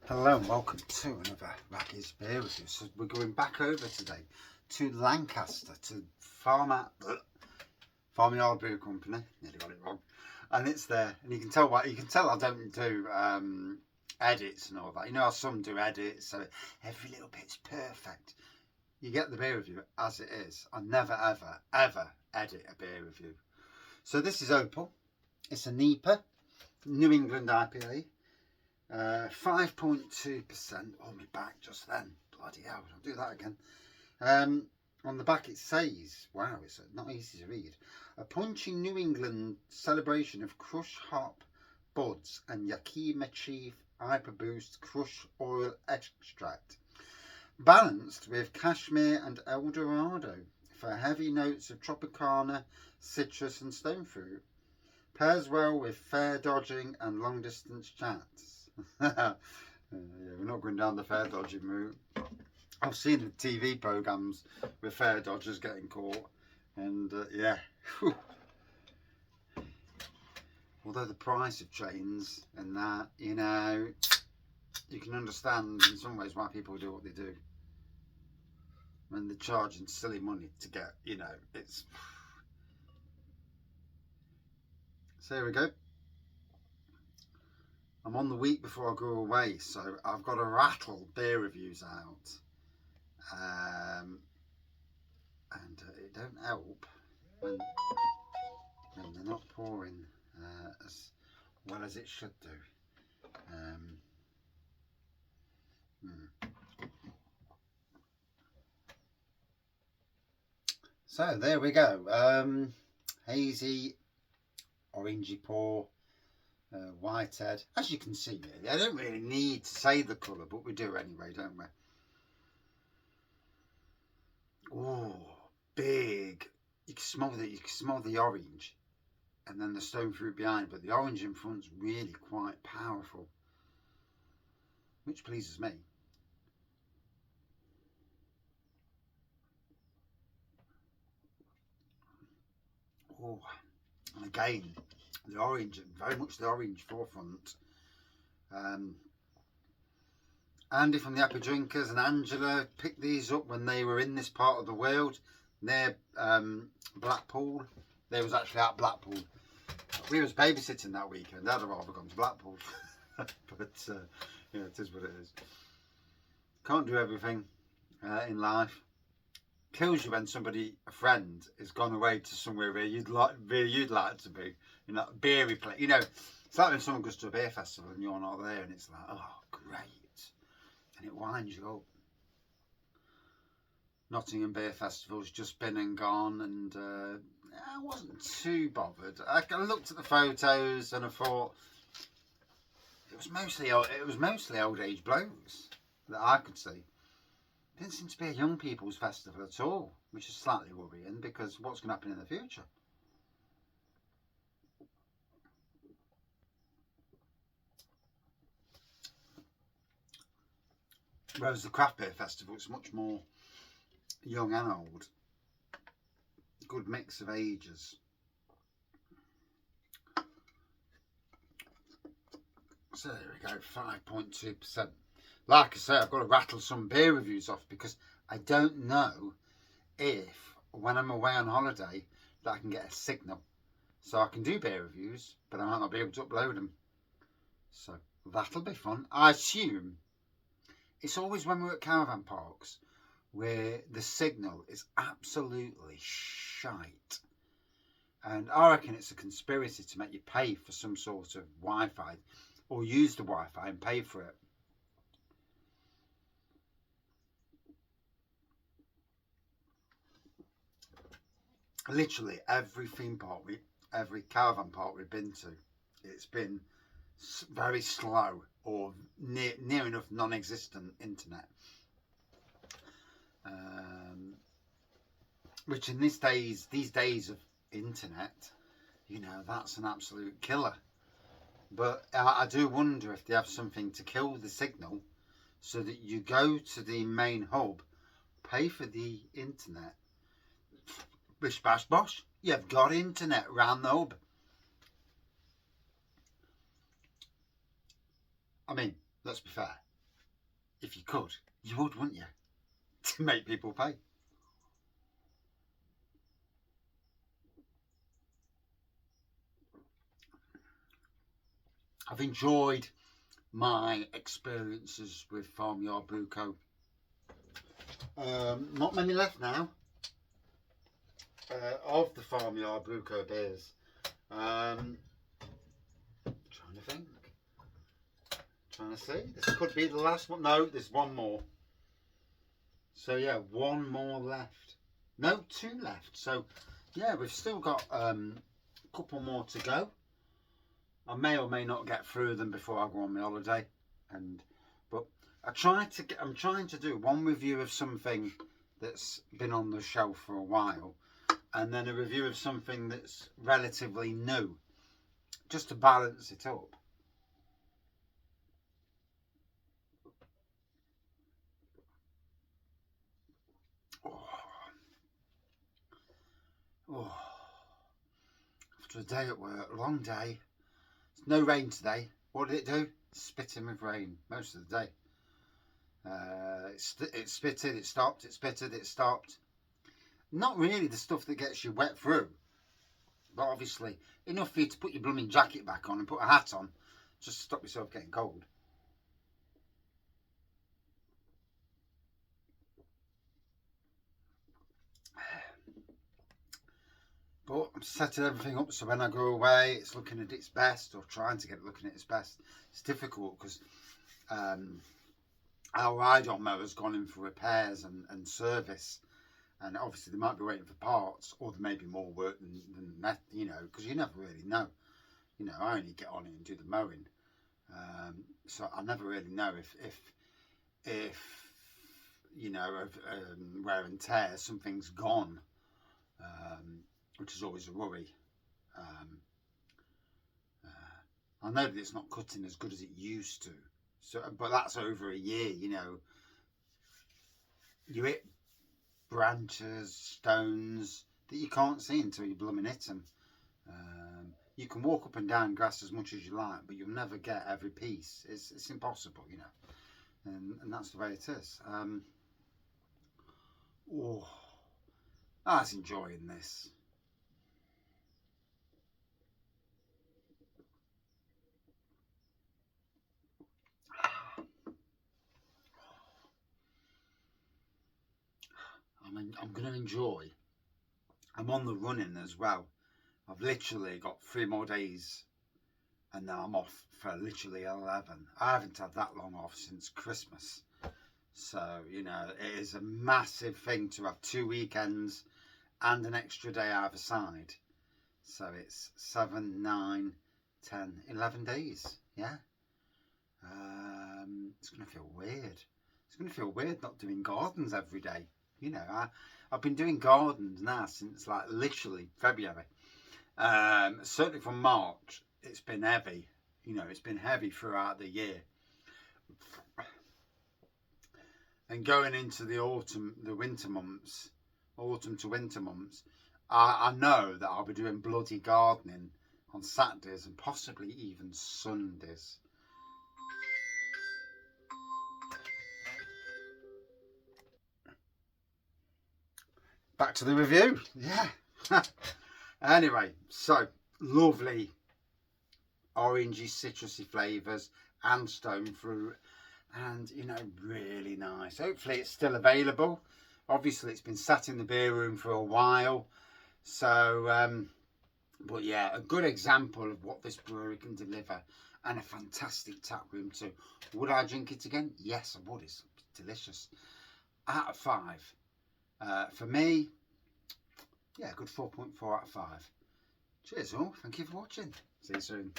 Hello and welcome to another Raggy's Beer Review. So we're going back over today to Lancaster, to Farm Yard Brew Co. Nearly got it wrong. And it's there, and you can tell I don't do edits and all that. You know how some do edits, so every little bit's perfect. You get the beer review as it is. I never ever edit a beer review. So this is Opal. It's a NEIPA, New England IPA. 5.2%. Oh, my back just then. Bloody hell, I'll do that again. On the back it says, wow, it's not easy to read. A punching New England celebration of crush hop buds and Yakima Chief Hyper Boost crush oil extract. Balanced with cashmere and Eldorado for heavy notes of Tropicana, citrus and stone fruit. Pairs well with fair dodging and long distance chats. Yeah, we're not going down the fair dodging route. I've seen the TV programmes with fair dodgers getting caught, and yeah. Whew. Although the price of trains and that, you know, you can understand in some ways why people do what they do. When they're charging silly money to get, you know, it's. So here we go. I'm on the week before I go away, so I've got to rattle beer reviews out, and it don't help when they're not pouring as well as it should do. So there we go. Hazy, orangey pour. Whitehead, as you can see really. I don't really need to say the colour, but we do anyway, don't we? Oh, big. You can smell the orange and then the stone fruit behind, but the orange in front's really quite powerful, which pleases me. Oh, and again, the orange, very much the orange forefront. Andy from the Happy Drinkers and Angela picked these up when they were in this part of the world near Blackpool. They was actually at Blackpool. We was babysitting that weekend. I'd have rather gone to Blackpool. But yeah, it is what it is. Can't do everything in life. Kills you when a friend has gone away to somewhere where you'd like to be, you know, beery place. You know, it's like when someone goes to a beer festival and you're not there, and it's like, oh, great, and it winds you up. Nottingham Beer Festival's just been and gone, and I wasn't too bothered. I looked at the photos and I thought it was mostly old age blokes that I could see. Didn't seem to be a young people's festival at all, which is slightly worrying because what's going to happen in the future? Whereas the craft beer festival, it's much more young and old. Good mix of ages. So there we go, 5.2%. Like I say, I've got to rattle some beer reviews off because I don't know if, when I'm away on holiday, that I can get a signal. So I can do beer reviews, but I might not be able to upload them. So that'll be fun. I assume it's always when we're at caravan parks where the signal is absolutely shite. And I reckon it's a conspiracy to make you pay for some sort of Wi-Fi or use the Wi-Fi and pay for it. Literally every theme park, every caravan park we've been to, it's been very slow or near enough non-existent internet. Which in these days of internet, you know, that's an absolute killer. But I do wonder if they have something to kill the signal so that you go to the main hub, pay for the internet, bish bash bosh, you've got internet round the hub. I mean, let's be fair, if you could, you would, wouldn't you? To make people pay. I've enjoyed my experiences with Farm Yard Brew Co. Not many left now of the Farm Yard Brew Co beers. Trying to think. Trying to see. This could be the last one. No, there's one more. So yeah, one more left. No, two left. So yeah, we've still got a couple more to go. I may or may not get through them before I go on my holiday, but I'm trying to do one review of something that's been on the shelf for a while, and then a review of something that's relatively new, just to balance it up. Oh, after a day at work, long day. No rain today. What did it do? Spitting with rain most of the day. It spitted, it stopped, it spitted, it stopped. Not really the stuff that gets you wet through, but obviously enough for you to put your blooming jacket back on and put a hat on, just to stop yourself getting cold. But I'm setting everything up so when I go away, it's looking at its best, or trying to get it looking at its best. It's difficult because our ride-on mower's gone in for repairs and service, and obviously they might be waiting for parts, or there may be more work than that, you know, because you never really know. You know, I only get on it and do the mowing, so I never really know if you know, of wear and tear, something's gone, which is always a worry. I know that it's not cutting as good as it used to, so, but that's over a year, you know. You hit branches, stones that you can't see until you blooming hit them. You can walk up and down grass as much as you like, but you'll never get every piece. It's impossible, you know, and that's the way it is. I was enjoying this. I'm going to enjoy. I'm on the running as well. I've literally got 3 more days and then I'm off for literally 11. I haven't had that long off since Christmas. So, you know, it is a massive thing to have 2 weekends and an extra day either side. So it's 7, 9, 10, 11 days. Yeah. It's going to feel weird. It's going to feel weird not doing gardens every day. You know, I've been doing gardens now since like literally February. Certainly from March, it's been heavy. You know, it's been heavy throughout the year. And going into the autumn to winter months, I know that I'll be doing bloody gardening on Saturdays and possibly even Sundays. Back to the review. Yeah. Anyway, so lovely orangey, citrusy flavours and stone fruit, and you know, really nice. Hopefully it's still available. Obviously it's been sat in the beer room for a while, so but yeah, a good example of what this brewery can deliver, and a fantastic tap room too. Would I drink it again? Yes, I would. It's delicious. Out of 5. For me, yeah, good 4.4 out of 5. Cheers all. Thank you for watching. See you soon.